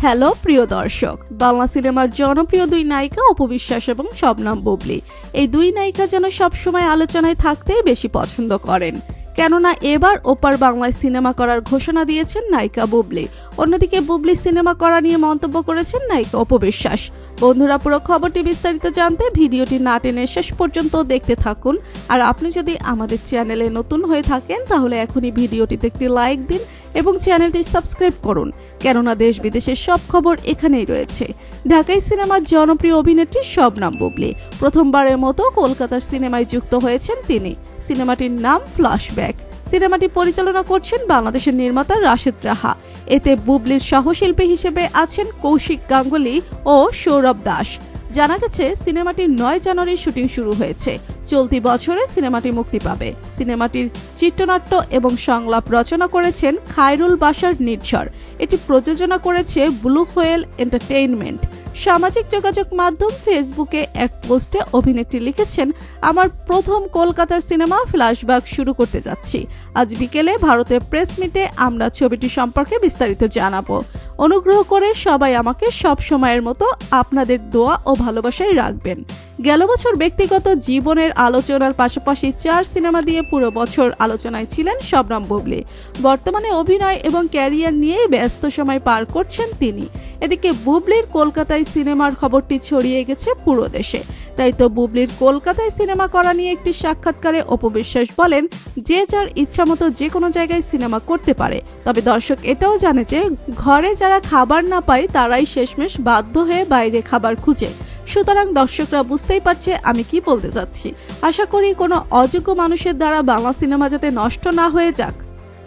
Hello প্রিয় দর্শক, বাংলা সিনেমার জনপ্রিয় দুই নায়িকা অপবিশ্বাস এবং শবনম বুবলি। এই দুই নায়িকা যেন সবসময় আলোচনায় থাকতেই বেশি পছন্দ করেন, কেননা এবার ওপার বাংলায় সিনেমা করার ঘোষণা দিয়েছেন নায়িকা বুবলি। অন্যদিকে বুবলি সিনেমা করা নিয়ে মন্তব্য করেছেন নায়িকা অপবিশ্বাস। বন্ধুরা, পুরো খবরটি বিস্তারিত জানতে ভিডিওটি না টেনে শেষ পর্যন্ত দেখতে থাকুন। আর আপনি যদি আমাদের চ্যানেলে নতুন হয়ে থাকেন তাহলে এখনই ভিডিওটিতে একটি লাইক দিন এবং চ্যানেলটি সাবস্ক্রাইব করুন, কেননা দেশ বিদেশের সব খবর এখানেই রয়েছে। ঢাকাই সিনেমার জনপ্রিয় অভিনেত্রী শবনম বুবলি প্রথমবারের মতো কলকাতার সিনেমায় যুক্ত হয়েছেন তিনি। সিনেমাটির নাম ফ্ল্যাশব্যাক। সিনেমাটি পরিচালনা করছেন বাংলাদেশের নির্মাতা রাশেদ রাহা। এতে বুবলির সহশিল্পী হিসেবে আছেন কৌশিক গাঙ্গুলি ও সৌরভ দাস। জানা গেছে সিনেমাটির 9 জানুয়ারি শুটিং শুরু হয়েছে। চলতি বছরে সিনেমাটি মুক্তি পাবে। সিনেমাটির চিত্রনাট্য এবং সংলাপ রচনা করেছেন খায়রুল বাশার নির্ঝর। এটি প্রযোজনা করেছে ব্লু হোয়েল এন্টারটেইনমেন্ট। সামাজিক যোগাযোগ মাধ্যম ফেসবুকে এক পোস্টে অভিনেত্রী লিখেছেন, আমার প্রথম কলকাতার সিনেমা ফ্ল্যাশব্যাক শুরু করতে যাচ্ছি। আজ বিকেলে ভারতের প্রেস মিটে আমরা ছবিটি সম্পর্কে বিস্তারিত জানাবো। অনুগ্রহ করে সবাই আমাকে সব সময়ের মতো আপনাদের দোয়া ও ভালোবাসায় রাখবেন। গেল বছর ব্যক্তিগত জীবনের আলোচনার পাশাপাশি 4 সিনেমা দিয়ে পুরো বছর আলোচনায় ছিলেন শবনম বুবলি। বর্তমানে অভিনয় এবং ক্যারিয়ার নিয়ে ব্যস্ত সময় পার করছেন তিনি। এদিকে বুবলির কলকাতায় সিনেমার খবরটি ছড়িয়ে গেছে পুরো দেশে। তাই তো বুবলির কলকাতায় সিনেমা করা নিয়ে একটি সাক্ষাৎকারে অপবিশ্বাস বলেন, যে যার ইচ্ছা মতো যে কোনো জায়গায় সিনেমা করতে পারে, তবে দর্শক এটাও জানে যে ঘরে যারা খাবার না পায় তারাই শেষমেশ বাধ্য হয়ে বাইরে খাবার খুঁজে। সুতরাং দর্শকরা বুঝতেই পারছে আমি কি বলতে চাচ্ছি। আশা করি কোনো অযোগ্য মানুষের দ্বারা বাংলা সিনেমা যাতে নষ্ট না হয়ে যাক।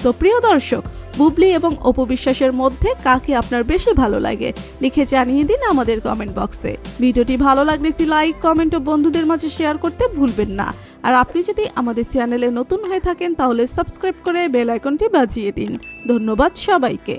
তো প্রিয় দর্শক, বুবলি এবং অপবিশ্বাসের মধ্যে কাকে আপনার বেশি ভালো লাগে লিখে জানিয়ে দিন আমাদের কমেন্ট বক্সে। ভিডিওটি ভালো লাগলে একটি লাইক, কমেন্ট ও বন্ধুদের মাঝে শেয়ার করতে ভুলবেন না। আর আপনি যদি আমাদের চ্যানেলে নতুন হয়ে থাকেন তাহলে সাবস্ক্রাইব করে বেল আইকনটি বাজিয়ে দিন। ধন্যবাদ সবাইকে।